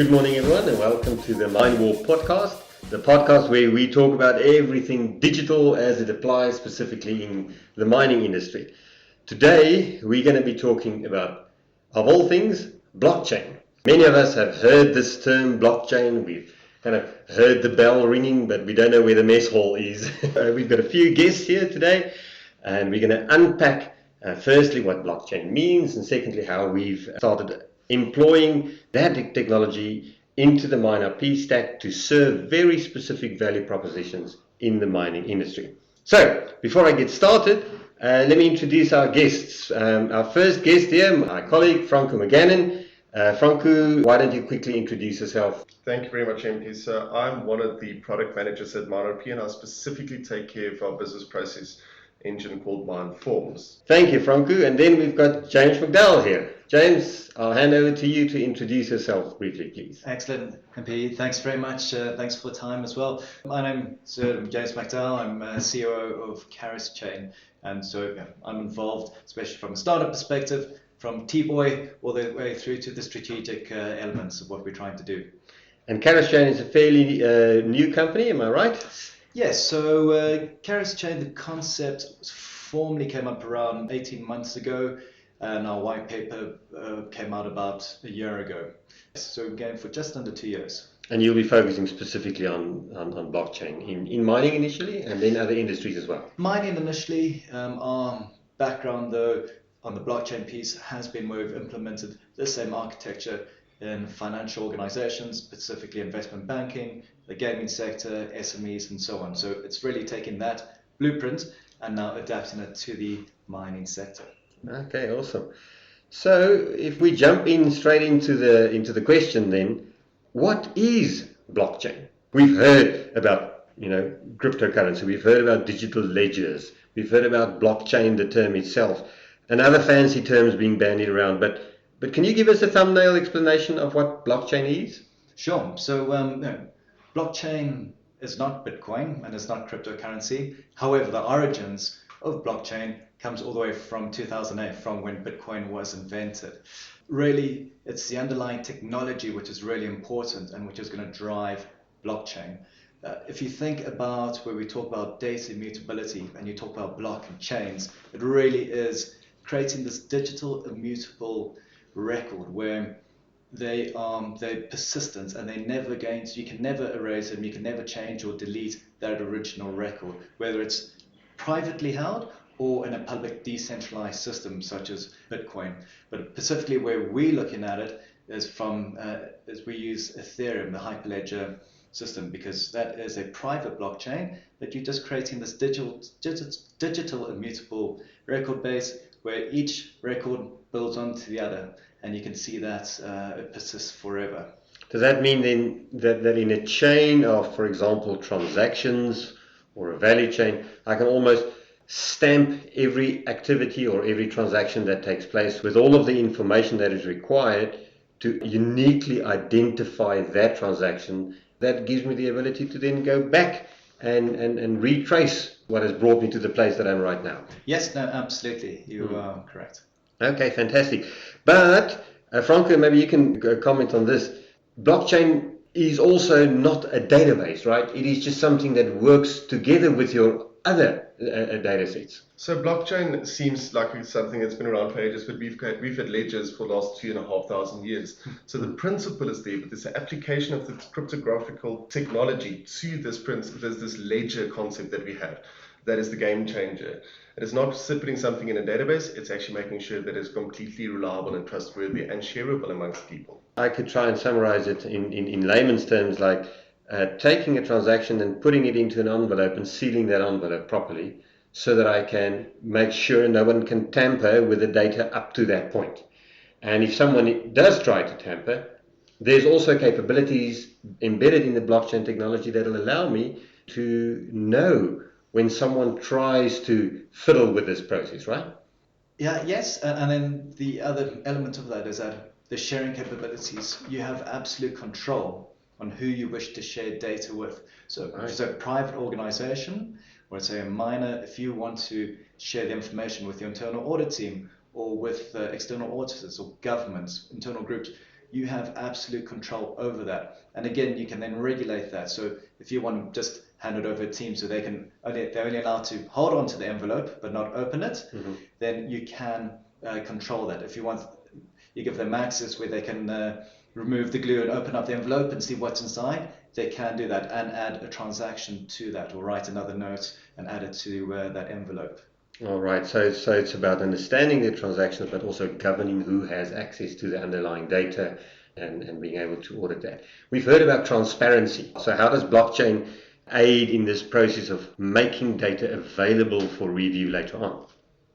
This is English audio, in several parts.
Good morning, everyone, and welcome to the MineWarp podcast, the podcast where we talk about everything digital as it applies specifically in the mining industry. Today, we're going to be talking about, of all things, blockchain. Many of us have heard this term, blockchain. We've kind of heard the bell ringing, but we don't know where the mess hall is. We've got a few guests here today, and we're going to unpack firstly what blockchain means, and secondly how we've started employing that technology into the MineRP stack to serve very specific value propositions in the mining industry. So, before I get started, let me introduce our guests. Our first guest here, my colleague Franco Megannon. Franco, why don't you quickly introduce yourself? Thank you very much, MP. So I'm one of the product managers at MineRP, and I specifically take care of our business process engine called MineForms. Thank you, Franco. And then we've got James McDowel here. James, I'll hand over to you to introduce yourself briefly, please. Excellent, MP. Thanks very much. Thanks for the time as well. My name's James McDowel. I'm COO of Karuschain, and so I'm involved, especially from a startup perspective, from T-Boy all the way through to the strategic elements of what we're trying to do. And Karuschain is a fairly new company, am I right? Yes, so Karuschain, the concept formally came up around 18 months ago, and our white paper came out about a year ago. So we're going for just under 2 years. And you'll be focusing specifically on blockchain in mining initially, and then other industries as well? Mining initially. Our background, though, on the blockchain piece has been where we've implemented the same architecture in financial organizations, specifically investment banking, the gaming sector, SMEs, and so on. So it's really taking that blueprint and now adapting it to the mining sector. Okay, awesome. So if we jump in straight into the question then, what is blockchain? We've heard about cryptocurrency, we've heard about digital ledgers, we've heard about blockchain, the term itself, and other fancy terms being bandied around, but can you give us a thumbnail explanation of what blockchain is? Sure. So blockchain is not Bitcoin and it's not cryptocurrency. However, the origins of blockchain comes all the way from 2008, from when Bitcoin was invented. Really, it's the underlying technology which is really important and which is going to drive blockchain. If you think about where we talk about data immutability and you talk about blockchains, it really is creating this digital immutable record where they're persistent and you can never erase them, you can never change or delete that original record, whether it's privately held or in a public decentralized system such as Bitcoin. But specifically where we're looking at it is as we use Ethereum, the Hyperledger system, because that is a private blockchain that you're just creating this digital immutable record base where each record builds onto the other, and you can see that it persists forever. Does that mean then that in a chain of, for example, transactions or a value chain, I can almost stamp every activity or every transaction that takes place with all of the information that is required to uniquely identify that transaction? That gives me the ability to then go back and retrace what has brought me to the place that I'm right now. Yes, no, absolutely. You are correct. Okay, fantastic. But Franco, maybe you can comment on this. Blockchain is also not a database, right? It is just something that works together with your other data sets. So blockchain seems like it's something that's been around for ages, but we've had ledgers for the last 2,500 years. So the principle is there, but there's an application of the cryptographical technology to this ledger concept that we have. That is the game changer. It is not putting something in a database, it's actually making sure that it's completely reliable and trustworthy and shareable amongst people. I could try and summarize it in layman's terms like taking a transaction and putting it into an envelope and sealing that envelope properly so that I can make sure no one can tamper with the data up to that point. And if someone does try to tamper, there's also capabilities embedded in the blockchain technology that will allow me to know when someone tries to fiddle with this process, right? Yeah, yes, and then the other element of that is that the sharing capabilities, you have absolute control on who you wish to share data with. So if it's a private organization, or let's say a miner, if you want to share the information with your internal audit team or with external auditors or governments, internal groups, you have absolute control over that. And again, you can then regulate that. So if you want to just hand it over to a team so they're only allowed to hold on to the envelope but not open it, then you can control that. If you want, you give them access where they can remove the glue and open up the envelope and see what's inside, they can do that and add a transaction to that, or write another note and add it to that envelope. All right, so it's about understanding the transactions, but also governing who has access to the underlying data and being able to audit that. We've heard about transparency. So how does blockchain aid in this process of making data available for review later on?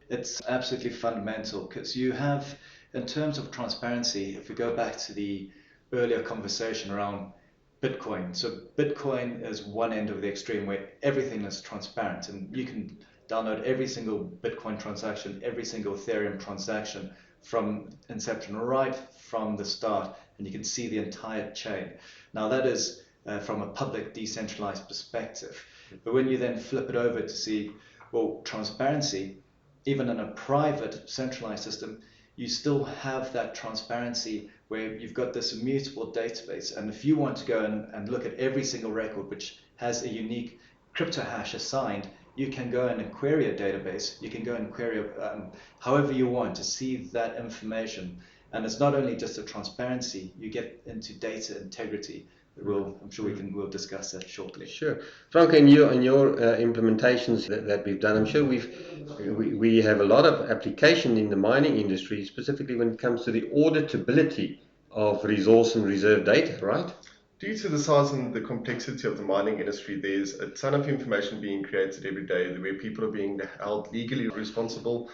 It's absolutely fundamental, because you have, in terms of transparency, if we go back to the earlier conversation around Bitcoin. So Bitcoin is one end of the extreme where everything is transparent, and you can download every single Bitcoin transaction, every single Ethereum transaction from inception, right from the start, and you can see the entire chain. Now that is from a public decentralized perspective. But when you then flip it over to see, well, transparency, even in a private centralized system, you still have that transparency where you've got this immutable database. And if you want to go and look at every single record which has a unique crypto hash assigned, you can go and query a database. You can go and query however you want to see that information. And it's not only just a transparency, you get into data integrity. I'm sure we'll discuss that shortly. Sure. Franco, in your implementations that we've done, I'm sure we have a lot of application in the mining industry, specifically when it comes to the auditability of resource and reserve data, right? Due to the size and the complexity of the mining industry, there's a ton of information being created every day where people are being held legally responsible,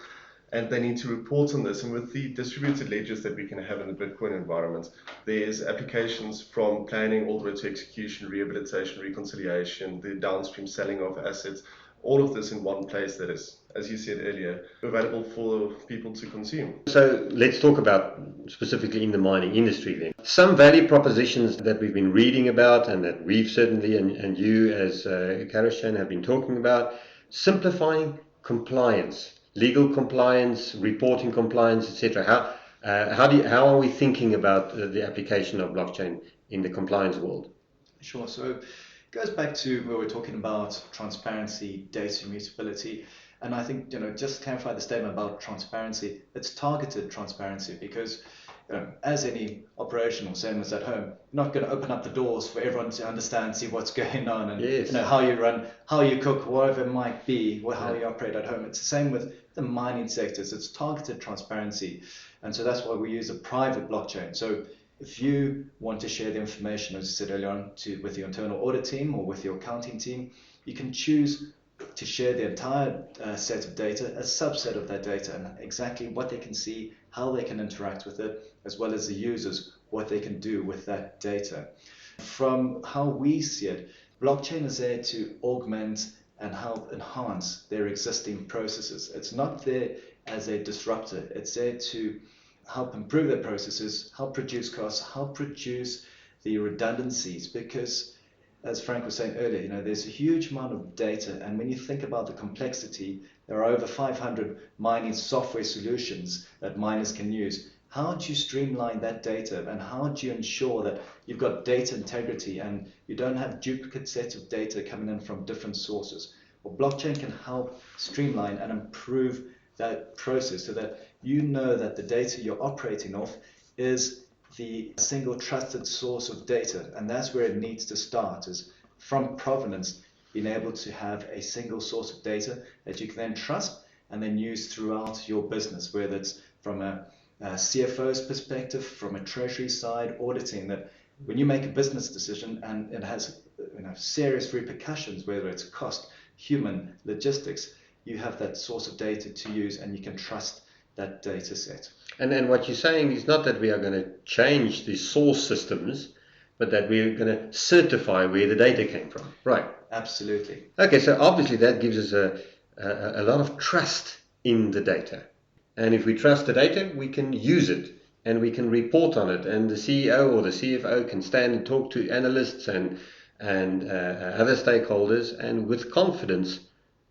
and they need to report on this. And with the distributed ledgers that we can have in the Bitcoin environment, there's applications from planning all the way to execution, rehabilitation, reconciliation, the downstream selling of assets, all of this in one place that is, as you said earlier, available for people to consume. So let's talk about specifically in the mining industry then. Some value propositions that we've been reading about and that we've certainly, and you as Karuschain have been talking about, simplifying compliance. Legal compliance, reporting compliance, etc. How are we thinking about the application of blockchain in the compliance world? Sure. So it goes back to where we're talking about transparency, data immutability, and I think just clarify the statement about transparency. It's targeted transparency, because as any operation, or same as at home, you're not going to open up the doors for everyone to understand, see what's going on, and yes. How you run, how you cook, whatever it might be, or how you operate at home. It's the same with the mining sectors. It's targeted transparency, and so that's why we use a private blockchain. So if you want to share the information, as I said earlier on, with your internal audit team or with your accounting team, you can choose to share the entire set of data, a subset of that data, and exactly what they can see, how they can interact with it, as well as the users, what they can do with that data. From how we see it, blockchain is there to augment and help enhance their existing processes. It's not there as a disruptor. It's there to help improve their processes, help reduce costs, help reduce the redundancies, because as Frank was saying earlier, there's a huge amount of data, and when you think about the complexity, there are over 500 mining software solutions that miners can use. How do you streamline that data, and how do you ensure that you've got data integrity and you don't have duplicate sets of data coming in from different sources? Well, blockchain can help streamline and improve that process so that you know that the data you're operating off is the single trusted source of data, and that's where it needs to start, is from provenance, being able to have a single source of data that you can then trust and then use throughout your business, whether it's from a CFO's perspective, from a treasury side, auditing, that when you make a business decision and it has serious repercussions, whether it's cost, human, logistics, you have that source of data to use and you can trust that data set. And then what you're saying is not that we are going to change the source systems, but that we're going to certify where the data came from. Right. Absolutely. Okay, so obviously that gives us a lot of trust in the data. And if we trust the data, we can use it and we can report on it. And the CEO or the CFO can stand and talk to analysts and other stakeholders and with confidence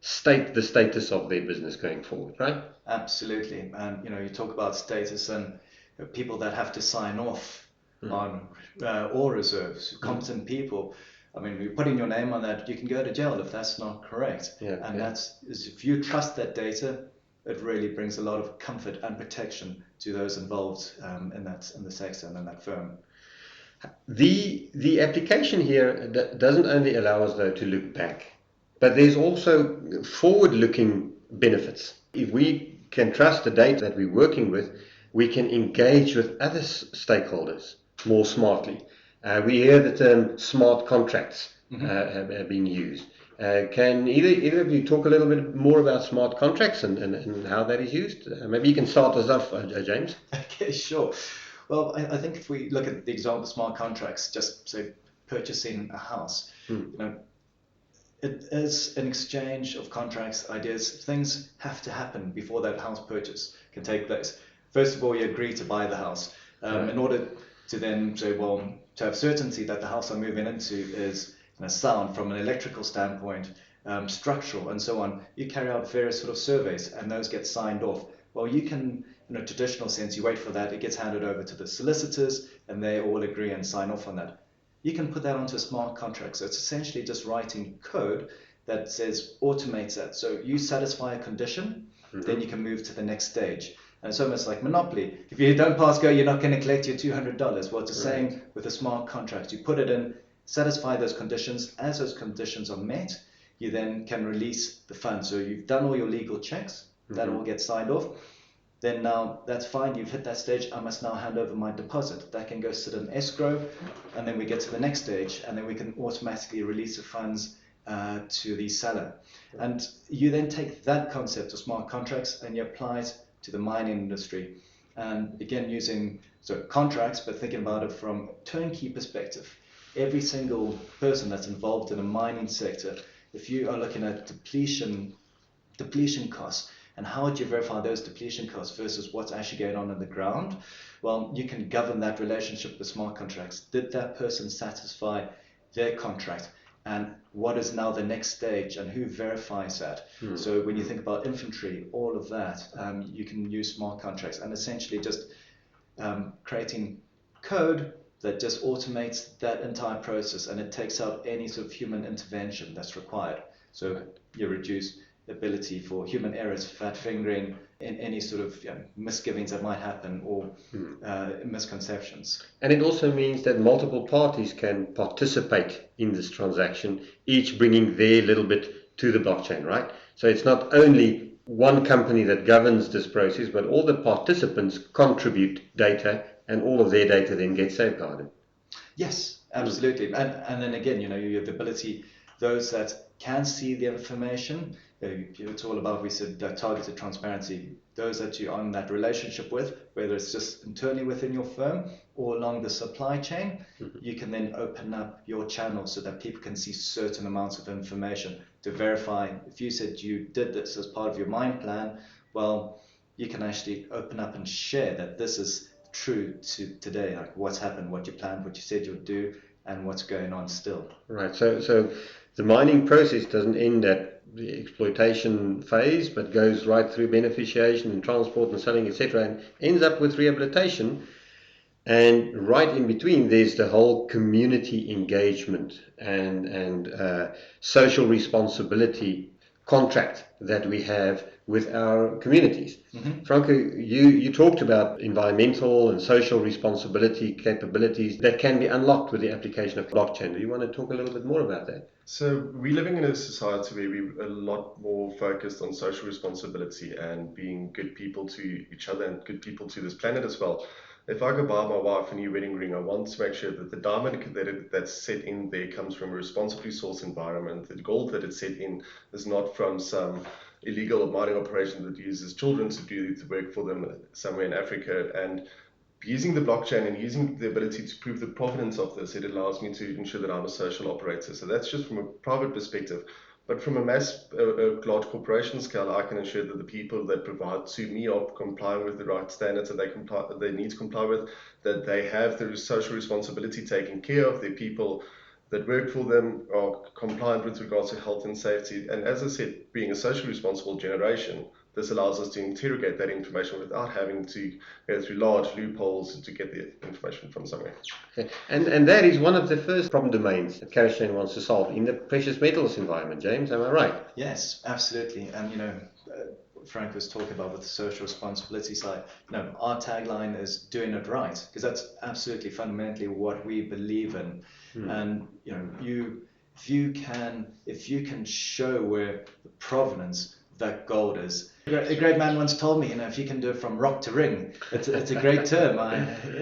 state the status of their business going forward, right? Absolutely. And you talk about status and people that have to sign off on ore reserves, competent people. I mean, you're putting your name on that, you can go to jail if that's not correct. If you trust that data, it really brings a lot of comfort and protection to those involved in the sector and in that firm. The application here doesn't only allow us though to look back, but there's also forward-looking benefits. If we can trust the data that we're working with, we can engage with other stakeholders more smartly. We hear the term smart contracts have been used. Can either of you talk a little bit more about smart contracts and how that is used? Maybe you can start us off, James. Okay, sure. Well, I think if we look at the example of smart contracts, just say purchasing a house, it is an exchange of contracts, ideas. Things have to happen before that house purchase can take place. First of all, you agree to buy the house. In order to then say, well, to have certainty that the house I'm moving into is sound from an electrical standpoint, structural, and so on, you carry out various sort of surveys, and those get signed off. Well, you can, in a traditional sense, you wait for that, it gets handed over to the solicitors, and they all agree and sign off on that. You can put that onto a smart contract. So it's essentially just writing code that says, automates that. So you satisfy a condition, then you can move to the next stage. And it's almost like Monopoly. If you don't pass go, you're not going to collect your $200. Well, it's the same with a smart contract. You put it in, satisfy those conditions. As those conditions are met, you then can release the funds. So you've done all your legal checks, that all gets signed off. Then now that's fine, you've hit that stage, I must now hand over my deposit. That can go sit in escrow, and then we get to the next stage, and then we can automatically release the funds to the seller. And you then take that concept of smart contracts and you apply it to the mining industry. And again, using contracts, but thinking about it from a turnkey perspective. Every single person that's involved in a mining sector, if you are looking at depletion costs, and how would you verify those depletion costs versus what's actually going on in the ground? Well, you can govern that relationship with smart contracts. Did that person satisfy their contract? And what is now the next stage, and who verifies that? So when you think about inventory, all of that, you can use smart contracts and essentially just creating code that just automates that entire process, and it takes out any sort of human intervention that's required. So you reduce the ability for human errors, fat fingering, and any sort of misgivings that might happen, or misconceptions. And it also means that multiple parties can participate in this transaction, each bringing their little bit to the blockchain, right? So it's not only one company that governs this process, but all the participants contribute data, and all of their data then gets safeguarded. Yes, absolutely. And then again, you have the ability, those that can see the information, it's all about, we said, targeted transparency. Those that you're on that relationship with, whether it's just internally within your firm or along the supply chain, you can then open up your channel so that people can see certain amounts of information to verify. If you said you did this as part of your mine plan, well, you can actually open up and share that this is true to today, like what's happened, what you planned, what you said you'll do, and what's going on still. Right. So the mining process doesn't end at the exploitation phase, but goes right through beneficiation and transport and selling, etc., and ends up with rehabilitation. And right in between, there's the whole community engagement and social responsibility contract that we have with our communities. Franco, you talked about environmental and social responsibility capabilities that can be unlocked with the application of blockchain. Do you want to talk a little bit more about that? So we're living in a society where we're a lot more focused on social responsibility and being good people to each other and good people to this planet as well. If I go buy my wife a new wedding ring, I want to make sure that the diamond that's set in there comes from a responsibly sourced environment. The gold that it's set in is not from some illegal mining operation that uses children to do the work for them somewhere in Africa. And using the blockchain and using the ability to prove the provenance of this, it allows me to ensure that I'm a social operator. So that's just from a private perspective. But from a large corporation scale, I can ensure that the people that provide to me are complying with the right standards that they need to comply with, that they have the social responsibility taken care of, their people that work for them are compliant with regards to health and safety. And as I said, being a socially responsible generation, This allows us to interrogate that information without having to go through large loopholes to get the information from somewhere. Okay. And that is one of the first problem domains that Karuschain wants to solve in the precious metals environment, James, am I right? Yes, absolutely. And Frank was talking about with the social responsibility side. Our tagline is doing it right, because that's absolutely fundamentally what we believe in. And if you can show where the provenance of that gold is. A great man once told me, if you can do it from rock to ring, it's a great term.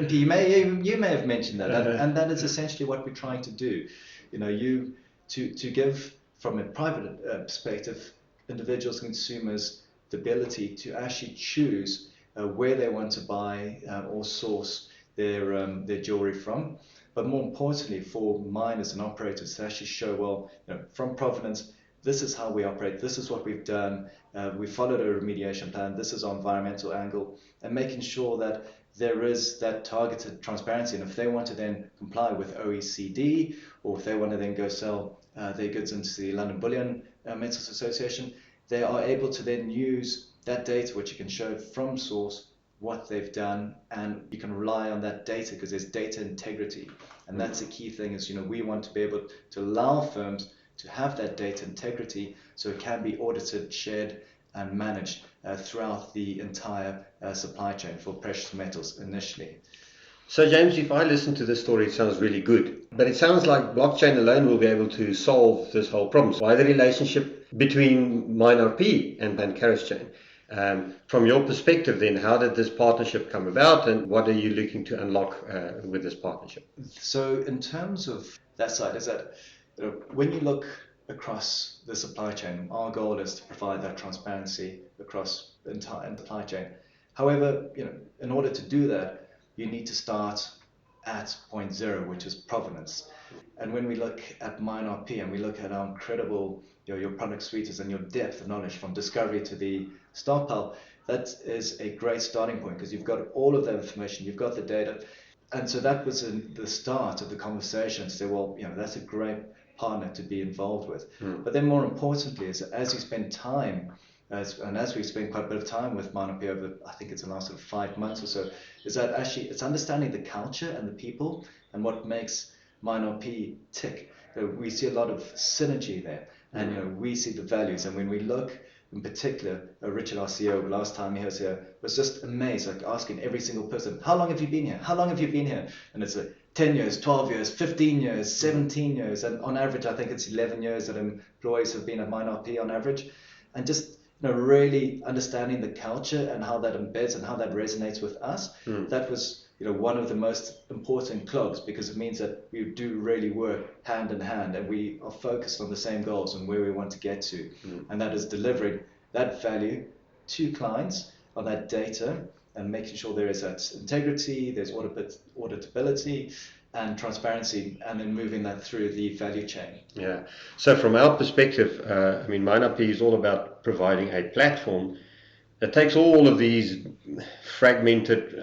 You may have mentioned that, and that is essentially what we're trying to do. To give from a private perspective, individuals, consumers, the ability to actually choose where they want to buy or source their jewelry from. But more importantly, for miners and operators to actually show, from provenance, this is how we operate, this is what we've done, we followed a remediation plan, this is our environmental angle, and making sure that there is that targeted transparency. And if they want to then comply with OECD, or if they want to then go sell their goods into the London Bullion Metals Association, they are able to then use that data, which you can show from source what they've done, and you can rely on that data because there's data integrity. And that's the key thing is, we want to be able to allow firms to have that data integrity so it can be audited, shared, and managed throughout the entire supply chain for precious metals initially. So James, if I listen to this story, it sounds really good. But it sounds like blockchain alone will be able to solve this whole problem. Why the relationship between MineRP and Karuschain? From your perspective then, how did this partnership come about, and what are you looking to unlock with this partnership? So in terms of that side, is that when you look across the supply chain, our goal is to provide that transparency across the entire supply chain. However, in order to do that, you need to start at point zero, which is provenance. And when we look at MineRP and we look at how incredible your product suite is and your depth of knowledge from discovery to the stockpile, that is a great starting point because you've got all of that information, you've got the data. And so that was the start of the conversation to say, that's a great partner to be involved with. But then more importantly is as you spend time, as we spend quite a bit of time with MineRP over, I think it's the last 5 months or so, is that actually it's understanding the culture and the people and what makes MineRP tick. We see a lot of synergy there, and we see the values. And when we look, in particular, Richard, our CEO, last time he was here, was just amazed, like asking every single person, how long have you been here? How long have you been here? And it's 10 years, 12 years, 15 years, 17 years. And on average, I think it's 11 years that employees have been at MineRP on average. And just really understanding the culture and how that embeds and how that resonates with us, that was one of the most important clubs, because it means that we do really work hand in hand and we are focused on the same goals and where we want to get to. And that is delivering that value to clients on that data and making sure there is that integrity, there's auditability and transparency, and then moving that through the value chain. Yeah. So from our perspective, MineRP is all about providing a platform that takes all of these fragmented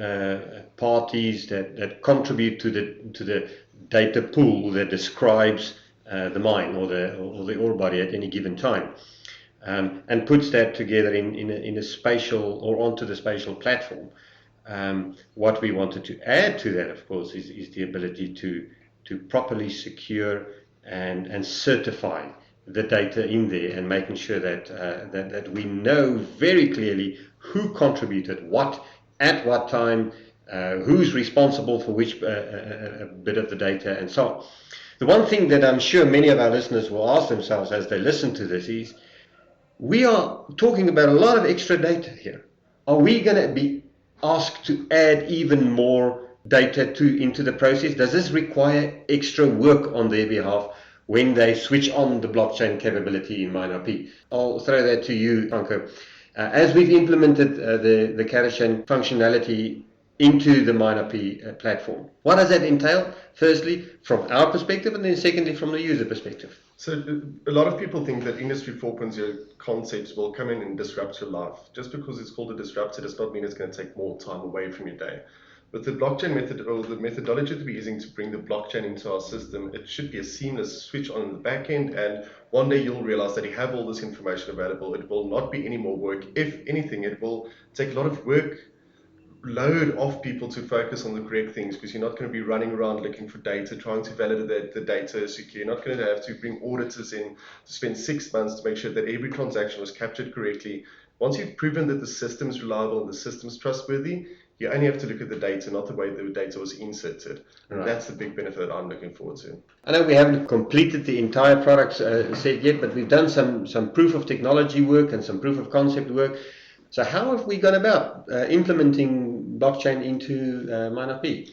parties that contribute to the data pool that describes the mine or the ore body at any given time, and puts that together in a spatial or onto the spatial platform. What we wanted to add to that, of course, is the ability to properly secure and certify the data in there, and making sure that we know very clearly who contributed what at what time, who's responsible for which bit of the data, and so on. The one thing that I'm sure many of our listeners will ask themselves as they listen to this is, we are talking about a lot of extra data here. Are we going to be asked to add even more data into the process? Does this require extra work on their behalf when they switch on the blockchain capability in MineRP? I'll throw that to you, Franco. As we've implemented the Karuschain functionality into the MineRP platform, what does that entail? Firstly, from our perspective, and then secondly, from the user perspective. So a lot of people think that Industry 4.0 concepts will come in and disrupt your life. Just because it's called a disruptor does not mean it's going to take more time away from your day. With the blockchain method, or the methodology that we're using to bring the blockchain into our system, it should be a seamless switch on the back end, and one day you'll realize that you have all this information available. It will not be any more work. If anything, it will take a lot of load off people to focus on the correct things, because you're not going to be running around looking for data, trying to validate the data is secure. You're not going to have to bring auditors in to spend 6 months to make sure that every transaction was captured correctly. Once you've proven that the system is reliable and the system is trustworthy, you only have to look at the data, not the way the data was inserted. And that's the big benefit I'm looking forward to. I know we haven't completed the entire product set yet, but we've done some proof of technology work and some proof of concept work. So how have we gone about implementing blockchain into MineRP?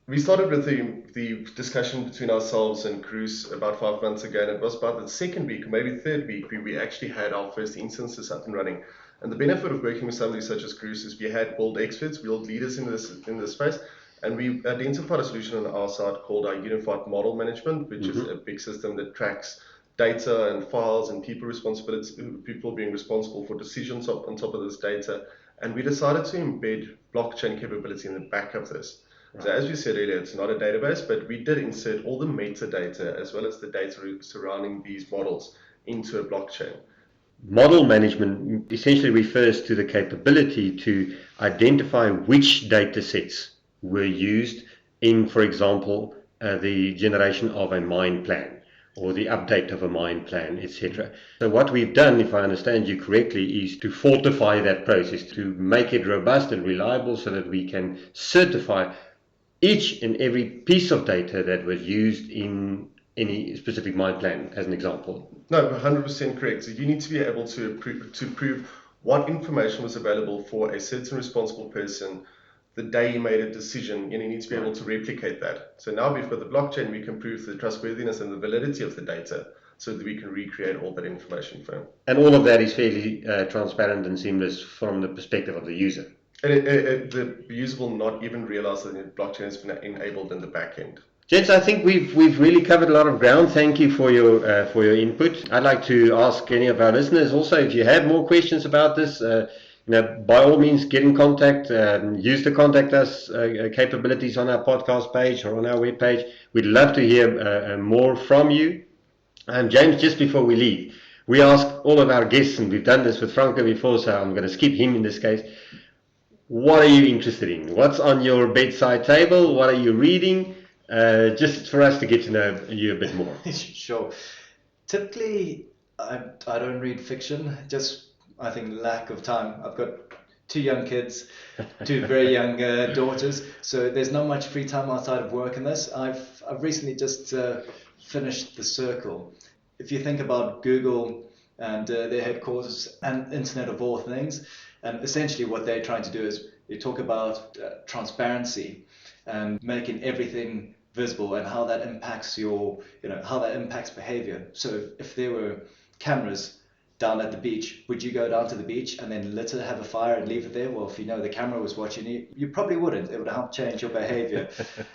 We started with the discussion between ourselves and Karus about 5 months ago, and it was about the second week, maybe third week, we actually had our first instances up and running. And the benefit of working with somebody such as Karus is we had world experts, world leaders in this space, and we identified a solution on our side called our Unified Model Management, which is a big system that tracks data and files and people being responsible for decisions on top of this data. And we decided to embed blockchain capability in the back of this. Right. So as we said earlier, it's not a database, but we did insert all the metadata as well as the data surrounding these models into a blockchain. Model management essentially refers to the capability to identify which data sets were used in, for example, the generation of a mine plan or the update of a mine plan, etc. So what we've done, if I understand you correctly, is to fortify that process, to make it robust and reliable so that we can certify each and every piece of data that was used in any specific mine plan, as an example. No, 100% correct. So you need to be able to prove what information was available for a certain responsible person the day he made a decision, and you need to be able to replicate that. So now we've got the blockchain, we can prove the trustworthiness and the validity of the data so that we can recreate all that information for him. And all of that is fairly transparent and seamless from the perspective of the user. And the user will not even realize that the blockchain has been enabled in the back end. Gents, I think we've really covered a lot of ground. Thank you for your input. I'd like to ask any of our listeners also, if you have more questions about this, by all means get in contact. Use the contact us capabilities on our podcast page or on our webpage. We'd love to hear more from you. James, just before we leave, we ask all of our guests, and we've done this with Franco before, so I'm going to skip him in this case. What are you interested in? What's on your bedside table? What are you reading? Just for us to get to know you a bit more. Sure. Typically, I don't read fiction, just I think lack of time. I've got 2 young kids, 2 very young daughters, so there's not much free time outside of work in this. I've recently just finished The Circle. If you think about Google and their headquarters and Internet of All Things, and essentially what they're trying to do is they talk about transparency and making everything visible and how that impacts how that impacts behavior. So if there were cameras down at the beach, would you go down to the beach and then litter, have a fire and leave it there? Well, if you know the camera was watching you, you probably wouldn't. It would help change your behavior.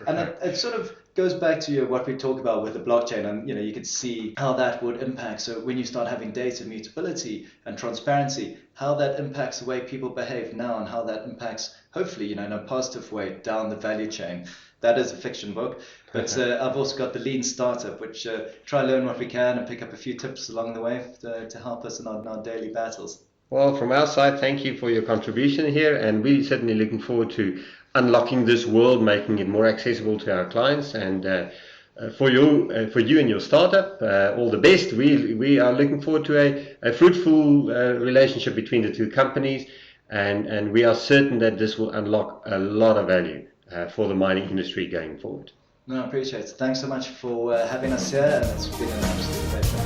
And it sort of goes back to what we talk about with the blockchain, and you can see how that would impact. So when you start having data mutability and transparency, how that impacts the way people behave now and how that impacts, hopefully, in a positive way down the value chain. That is a fiction book, but I've also got the Lean Startup, which try to learn what we can and pick up a few tips along the way to help us in our daily battles. Well, from our side, thank you for your contribution here, and we're certainly looking forward to unlocking this world, making it more accessible to our clients. And for you and your startup, all the best. We are looking forward to a fruitful relationship between the 2 companies, and we are certain that this will unlock a lot of value for the mining industry going forward. No, I appreciate it. Thanks so much for having us here, and it's been an absolute pleasure.